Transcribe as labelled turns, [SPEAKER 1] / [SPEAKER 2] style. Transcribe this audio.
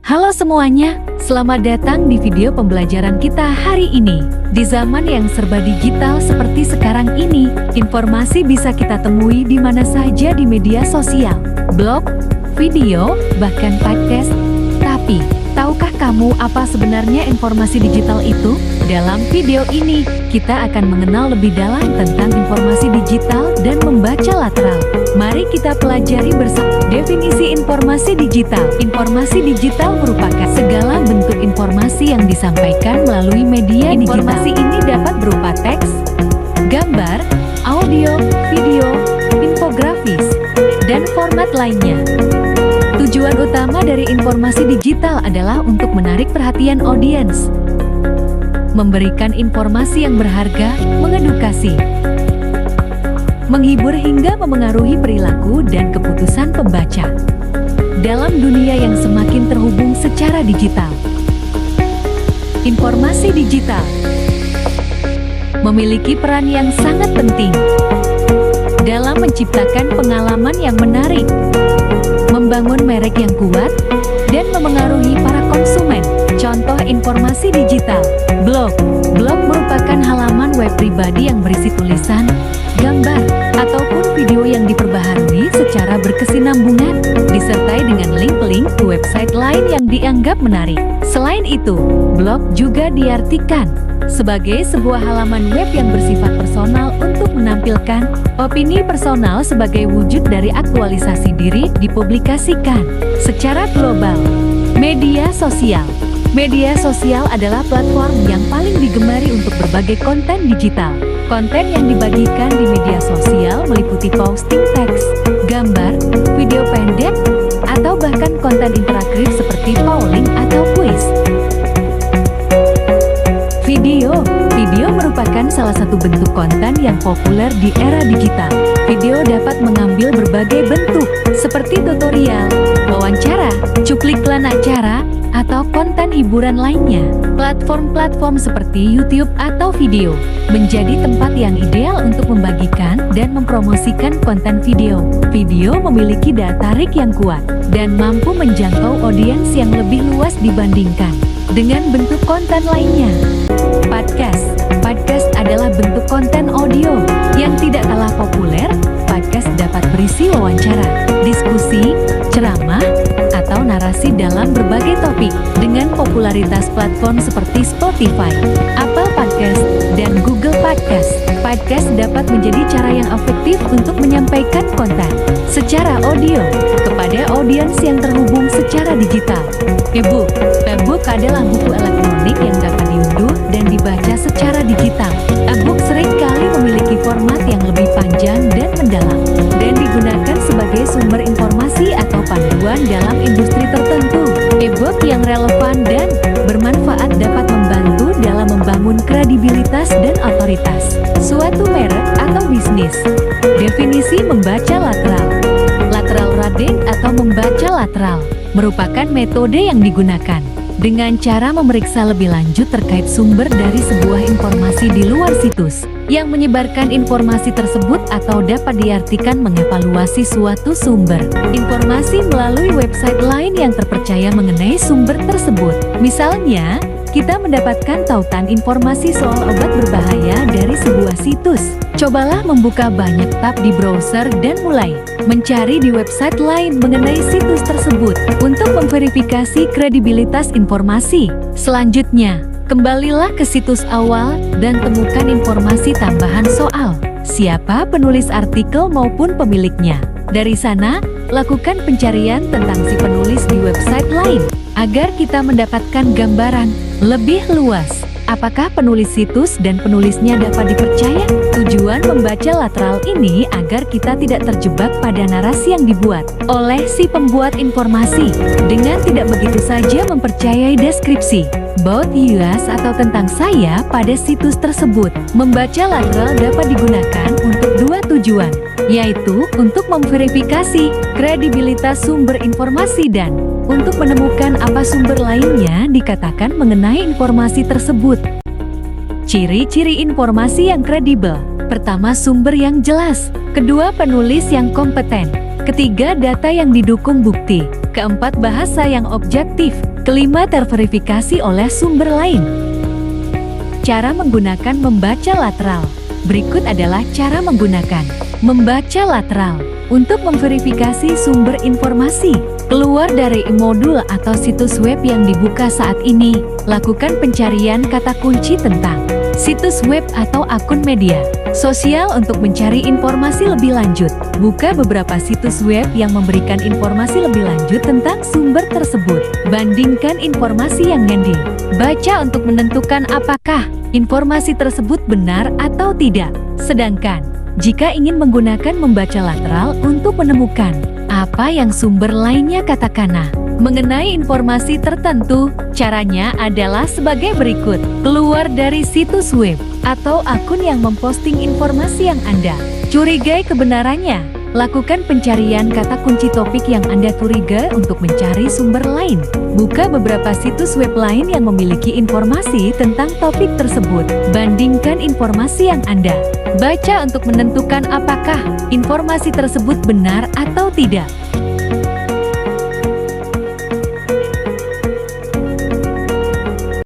[SPEAKER 1] Halo semuanya, selamat datang di video pembelajaran kita hari ini. Di zaman yang serba digital seperti sekarang ini, informasi bisa kita temui di mana saja di media sosial, blog, video, bahkan podcast. Tapi, tahukah kamu apa sebenarnya informasi digital itu? Dalam video ini, kita akan mengenal lebih dalam tentang informasi digital dan membaca lateral. Mari kita pelajari bersama. Definisi informasi digital. Informasi digital merupakan segala bentuk informasi yang disampaikan melalui media digital. Informasi ini dapat berupa teks, gambar, audio, video, infografis, dan format lainnya. Tujuan utama dari informasi digital adalah untuk menarik perhatian audiens, memberikan informasi yang berharga, mengedukasi, menghibur hingga memengaruhi perilaku dan keputusan pembaca. Dalam dunia yang semakin terhubung secara digital, informasi digital memiliki peran yang sangat penting dalam menciptakan pengalaman yang menarik, membangun merek yang kuat, dan memengaruhi para konsumen. Contoh informasi digital, blog. Blog merupakan halaman web pribadi yang berisi tulisan, gambar, ataupun video yang diperbaharui secara berkesinambungan, disertai dengan link-link ke website lain yang dianggap menarik. Selain itu, blog juga diartikan sebagai sebuah halaman web yang bersifat personal untuk menampilkan opini personal sebagai wujud dari aktualisasi diri dipublikasikan secara global. Media sosial. Media sosial adalah platform yang paling digemari untuk berbagai konten digital. Konten yang dibagikan di media sosial meliputi posting teks, gambar, video pendek, atau bahkan konten interaktif seperti polling atau kuis. Video. Video merupakan salah satu bentuk konten yang populer di era digital. Video dapat mengambil berbagai bentuk, seperti tutorial, wawancara, cuplikan acara, atau konten hiburan lainnya. Platform-platform seperti YouTube atau video menjadi tempat yang ideal untuk membagikan dan mempromosikan konten video. Video memiliki daya tarik yang kuat dan mampu menjangkau audiens yang lebih luas dibandingkan dengan bentuk konten lainnya. Podcast. Podcast adalah bentuk konten audio yang tidak kalah populer. Podcast dapat berisi wawancara, diskusi, ceramah, atau narasi dalam berbagai topik. Dengan popularitas platform seperti Spotify, Apple Podcast, dan Google Podcast, podcast dapat menjadi cara yang efektif untuk menyampaikan konten secara audio kepada audiens yang terhubung secara digital. E-book. E-book adalah buku elektronik yang dapat diunduh dan dibaca secara digital. E-book seringkali memiliki format yang lebih panjang dan mendalam, dan digunakan sebagai sumber informasi atau panduan dalam industri tertentu. E-book yang relevan dan bermanfaat dapat membantu dalam membangun kredibilitas dan otoritas suatu merek atau bisnis. Definisi membaca lateral. Lateral reading atau membaca lateral merupakan metode yang digunakan dengan cara memeriksa lebih lanjut terkait sumber dari sebuah informasi di luar situs yang menyebarkan informasi tersebut, atau dapat diartikan mengevaluasi suatu sumber informasi melalui website lain yang terpercaya mengenai sumber tersebut. Misalnya, kita mendapatkan tautan informasi soal obat berbahaya dari sebuah situs. Cobalah membuka banyak tab di browser dan mulai mencari di website lain mengenai situs tersebut untuk memverifikasi kredibilitas informasi. Selanjutnya, kembalilah ke situs awal dan temukan informasi tambahan soal siapa penulis artikel maupun pemiliknya. Dari sana, lakukan pencarian tentang si penulis di website lain agar kita mendapatkan gambaran lebih luas. Apakah penulis situs dan penulisnya dapat dipercaya? Tujuan membaca lateral ini agar kita tidak terjebak pada narasi yang dibuat oleh si pembuat informasi dengan tidak begitu saja mempercayai deskripsi about us atau tentang saya pada situs tersebut. Membaca lateral dapat digunakan untuk dua tujuan, yaitu untuk memverifikasi kredibilitas sumber informasi dan untuk menemukan apa sumber lainnya dikatakan mengenai informasi tersebut. Ciri-ciri informasi yang kredibel. Pertama, sumber yang jelas. Kedua, penulis yang kompeten. Ketiga, data yang didukung bukti. Keempat, bahasa yang objektif. Kelima, terverifikasi oleh sumber lain. Cara menggunakan membaca lateral. Berikut adalah cara menggunakan membaca lateral. Untuk memverifikasi sumber informasi, keluar dari modul atau situs web yang dibuka saat ini, lakukan pencarian kata kunci tentang situs web atau akun media sosial untuk mencari informasi lebih lanjut. Buka beberapa situs web yang memberikan informasi lebih lanjut tentang sumber tersebut. Bandingkan informasi yang ngandil. Baca untuk menentukan apakah informasi tersebut benar atau tidak. Sedangkan jika ingin menggunakan membaca lateral untuk menemukan apa yang sumber lainnya katakan mengenai informasi tertentu, caranya adalah sebagai berikut. Keluar dari situs web atau akun yang memposting informasi yang Anda curigai kebenarannya. Lakukan pencarian kata kunci topik yang Anda curiga untuk mencari sumber lain. Buka beberapa situs web lain yang memiliki informasi tentang topik tersebut. Bandingkan informasi yang Anda baca untuk menentukan apakah informasi tersebut benar atau tidak.